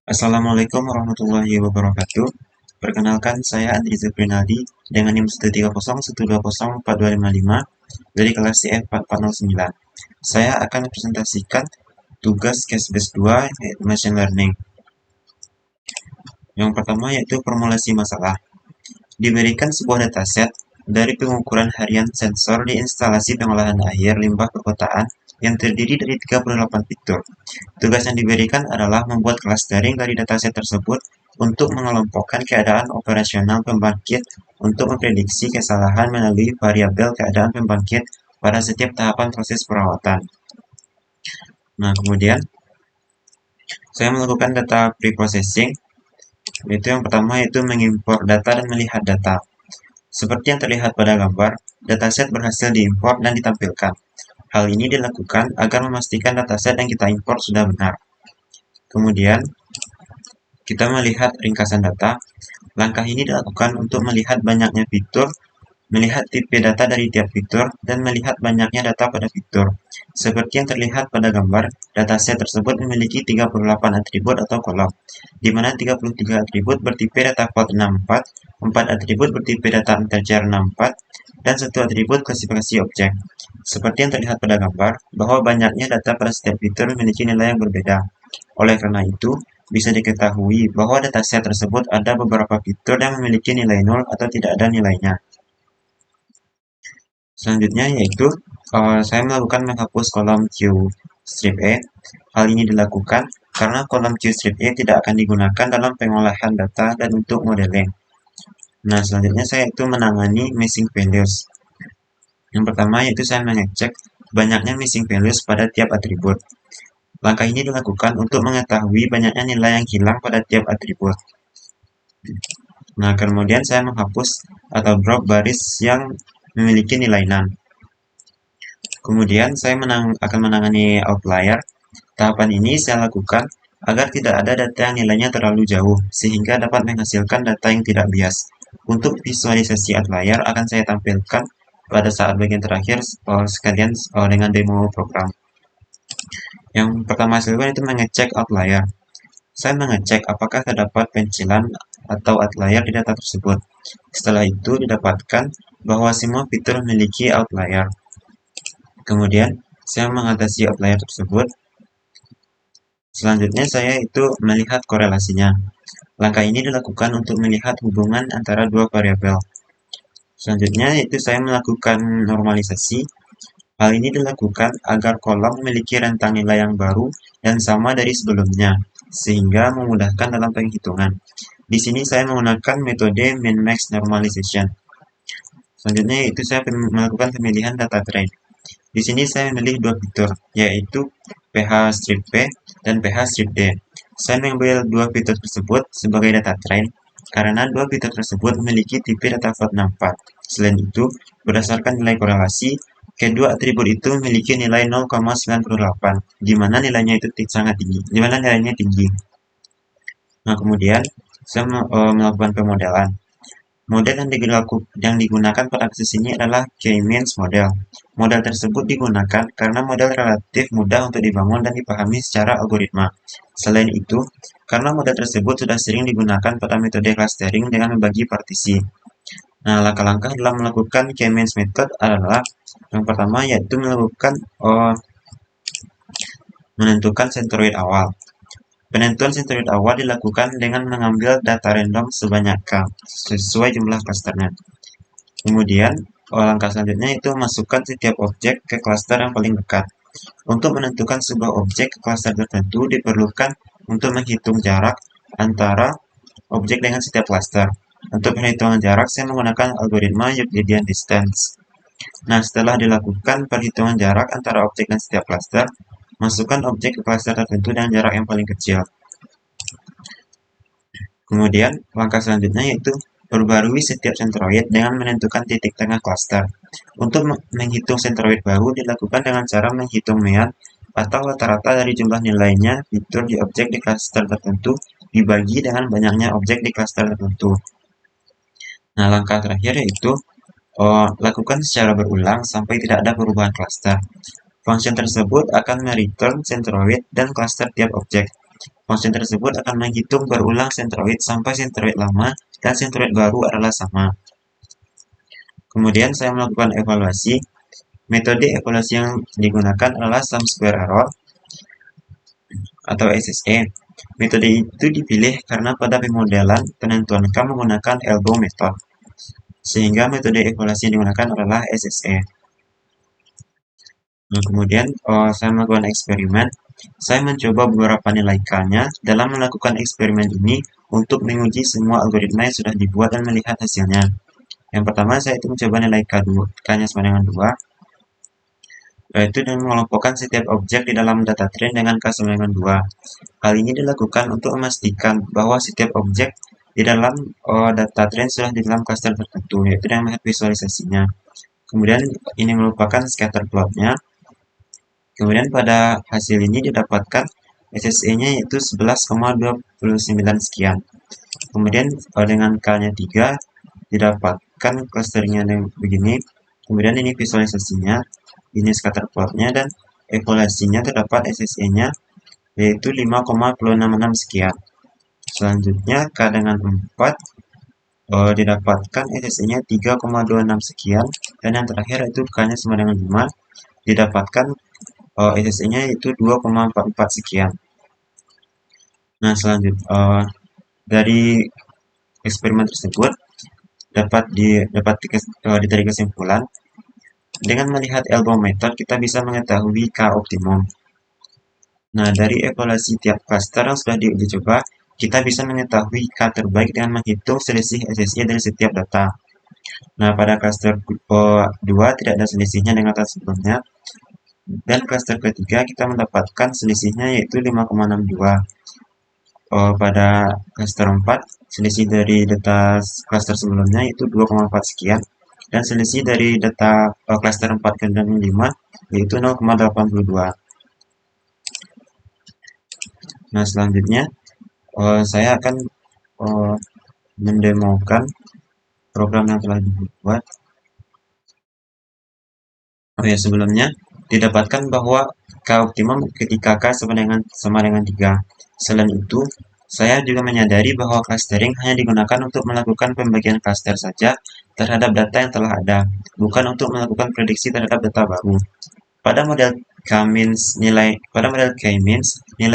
Assalamualaikum warahmatullahi wabarakatuh. Perkenalkan, saya Andri Zafrinaldi dengan NIM 130120425 dari kelas CF 4409. Saya akan mempresentasikan tugas case base 2 yaitu machine learning. Yang pertama yaitu formulasi masalah. Diberikan sebuah dataset dari pengukuran harian sensor di instalasi pengolahan air limbah perkotaan yang terdiri dari 38 fitur. Tugas yang diberikan adalah membuat clustering dari dataset tersebut untuk mengelompokkan keadaan operasional pembangkit untuk memprediksi kesalahan melalui variabel keadaan pembangkit pada setiap tahapan proses perawatan. Nah, kemudian saya melakukan data preprocessing, yaitu yang pertama yaitu mengimpor data dan melihat data. Seperti yang terlihat pada gambar, dataset berhasil diimpor dan ditampilkan. Hal ini dilakukan agar memastikan dataset yang kita impor sudah benar. Kemudian, kita melihat ringkasan data. Langkah ini dilakukan untuk melihat banyaknya fitur, melihat tipe data dari tiap fitur, dan melihat banyaknya data pada fitur. Seperti yang terlihat pada gambar, dataset tersebut memiliki 38 atribut atau kolom, di mana 33 atribut bertipe data vault 64, 4 atribut bertipe data integer 64, dan 1 atribut klasifikasi objek. Seperti yang terlihat pada gambar, bahwa banyaknya data pada setiap fitur memiliki nilai yang berbeda. Oleh karena itu, bisa diketahui bahwa dataset tersebut ada beberapa fitur yang memiliki nilai 0 atau tidak ada nilainya. Selanjutnya yaitu saya melakukan menghapus kolom Q strip E. Hal ini dilakukan karena kolom Q strip E tidak akan digunakan dalam pengolahan data dan untuk modeling. Nah, selanjutnya saya itu menangani missing values. Yang pertama yaitu saya mengecek banyaknya missing values pada tiap atribut. Langkah ini dilakukan untuk mengetahui banyaknya nilai yang hilang pada tiap atribut. Nah, kemudian saya menghapus atau drop baris yang memiliki nilai none. Kemudian saya akan menangani outlier. Tahapan ini saya lakukan agar tidak ada data yang nilainya terlalu jauh, sehingga dapat menghasilkan data yang tidak bias. Untuk visualisasi outlier akan saya tampilkan pada saat bagian terakhir sekalian dengan demo program. Yang pertama saya lakukan itu mengecek outlier. Saya mengecek apakah terdapat pencilan atau outlier di data tersebut. Setelah itu didapatkan bahwa semua fitur memiliki outlier. Kemudian saya mengatasi outlier tersebut. Selanjutnya saya itu melihat korelasinya. Langkah ini dilakukan untuk melihat hubungan antara dua variabel. Selanjutnya itu saya melakukan normalisasi. Hal ini dilakukan agar kolom memiliki rentang nilai yang baru dan sama dari sebelumnya, sehingga memudahkan dalam penghitungan. Di sini saya menggunakan metode min-max normalization. Selanjutnya itu saya melakukan pemilihan data train. Di sini saya memilih dua fitur, yaitu pH strip P dan pH strip D. Saya mengambil dua fitur tersebut sebagai data train karena dua fitur tersebut memiliki tipe data vault 64. Selain itu, berdasarkan nilai korelasi, kedua atribut itu memiliki nilai 0,98, di mana nilainya itu sangat tinggi, di mana nilainya tinggi. Nah, kemudian saya melakukan pemodelan. Model yang digunakan pada kasus ini adalah K-means model. Model tersebut digunakan karena model relatif mudah untuk dibangun dan dipahami secara algoritma. Selain itu, karena model tersebut sudah sering digunakan pada metode clustering dengan membagi partisi. Nah, langkah-langkah dalam melakukan K-means method adalah yang pertama yaitu menentukan centroid awal. Penentuan centroid awal dilakukan dengan mengambil data random sebanyak K sesuai jumlah klasternya. Kemudian, langkah selanjutnya itu masukkan setiap objek ke klaster yang paling dekat. Untuk menentukan sebuah objek ke klaster tertentu diperlukan untuk menghitung jarak antara objek dengan setiap klaster. Untuk perhitungan jarak, saya menggunakan algoritma Euclidean distance. Nah, setelah dilakukan perhitungan jarak antara objek dan setiap klaster, masukkan objek ke klaster tertentu dengan jarak yang paling kecil. Kemudian, langkah selanjutnya yaitu perbarui setiap sentroid dengan menentukan titik tengah klaster. Untuk menghitung sentroid baru dilakukan dengan cara menghitung mean atau rata-rata dari jumlah nilainya fitur di objek di klaster tertentu dibagi dengan banyaknya objek di klaster tertentu. Nah, langkah terakhir yaitu lakukan secara berulang sampai tidak ada perubahan klaster. Function tersebut akan mereturn centroid dan klaster tiap objek. Function tersebut akan menghitung berulang sentroid sampai sentroid lama dan sentroid baru adalah sama. Kemudian saya melakukan evaluasi. Metode evaluasi yang digunakan adalah sum square error atau SSE. Metode itu dipilih karena pada pemodelan penentuan K menggunakan elbow method, sehingga metode evaluasi yang digunakan adalah SSE. Nah, kemudian saya melakukan eksperimen. Saya mencoba beberapa nilai K-nya dalam melakukan eksperimen ini untuk menguji semua algoritma yang sudah dibuat dan melihat hasilnya. Yang pertama, saya itu mencoba nilai K-nya sama dengan 2, yaitu dengan mengelompokkan setiap objek di dalam data train dengan K sama dengan 2. Hal ini dilakukan untuk memastikan bahwa setiap objek di dalam data train sudah di dalam cluster tertentu, yaitu dengan melihat visualisasinya. Kemudian ini merupakan scatter plotnya. Kemudian pada hasil ini didapatkan SSE-nya yaitu 11,29 sekian. Kemudian dengan K-nya 3 didapatkan clusternya yang begini. Kemudian ini visualisasinya, ini scatter plotnya, dan evaluasinya terdapat SSE-nya yaitu 5,66 sekian. Selanjutnya K dengan 4 didapatkan SSE-nya 3,26 sekian, dan yang terakhir itu K-nya sama dengan 5 didapatkan SSE-nya itu 2,44 sekian. Nah, selanjutnya dari eksperimen tersebut dapat ditarik kesimpulan. Dengan melihat elbow method, kita bisa mengetahui K optimum. Nah, dari evaluasi tiap cluster yang sudah diuji coba, kita bisa mengetahui K terbaik dengan menghitung selisih SSE dari setiap data. Nah, pada cluster 2 tidak ada selisihnya dengan data sebelumnya. Dan cluster ketiga kita mendapatkan selisihnya yaitu 5,62. Pada cluster 4, selisih dari data cluster sebelumnya itu 2,4 sekian. Dan selisih dari data cluster 4 ke 5 yaitu 0,82. Nah, selanjutnya saya akan mendemokan program yang telah dibuat. Sebelumnya didapatkan bahwa K optimum ketika K sama dengan 3. Selain itu, saya juga menyadari bahwa clustering hanya digunakan untuk melakukan pembagian cluster saja terhadap data yang telah ada, bukan untuk melakukan prediksi terhadap data baru. Pada model K-means, nilai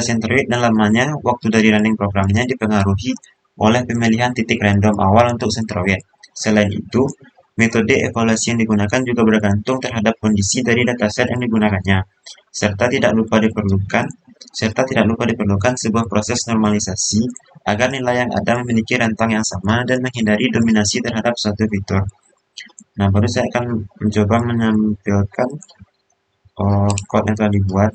sentroid dan lamanya waktu dari running programnya dipengaruhi oleh pemilihan titik random awal untuk sentroid. Selain itu, metode evaluasi yang digunakan juga bergantung terhadap kondisi dari dataset yang digunakannya, serta tidak lupa diperlukan sebuah proses normalisasi agar nilai yang ada memiliki rentang yang sama dan menghindari dominasi terhadap suatu fitur. Nah, baru saya akan mencoba menampilkan code yang telah dibuat.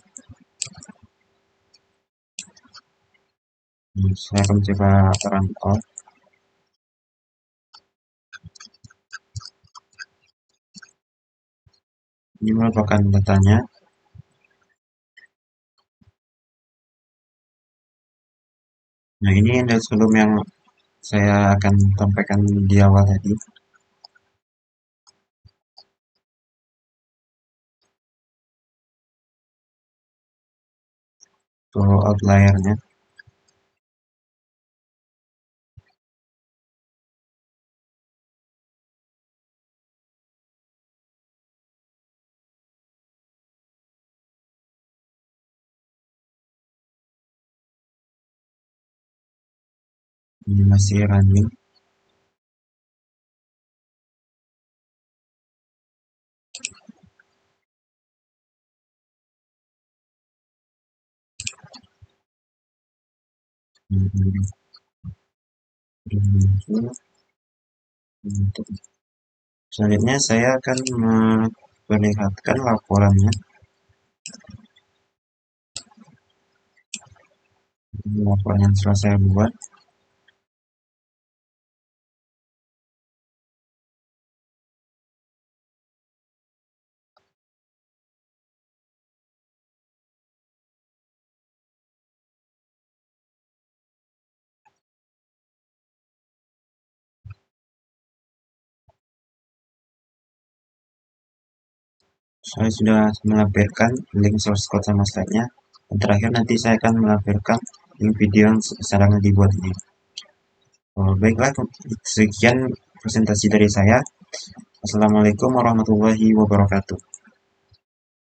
Saya akan mencoba run out. Ini merupakan datanya. Nah, ini yang sebelum yang saya akan sampaikan di awal tadi. Untuk outliernya. Ini masih running. Selanjutnya saya akan memperlihatkan laporannya. Ini laporan yang telah saya buat. Saya sudah melampirkan link source code sama slide-nya. Dan terakhir nanti saya akan melampirkan video yang sedang dibuat ini. Baiklah, sekian presentasi dari saya. Assalamualaikum warahmatullahi wabarakatuh.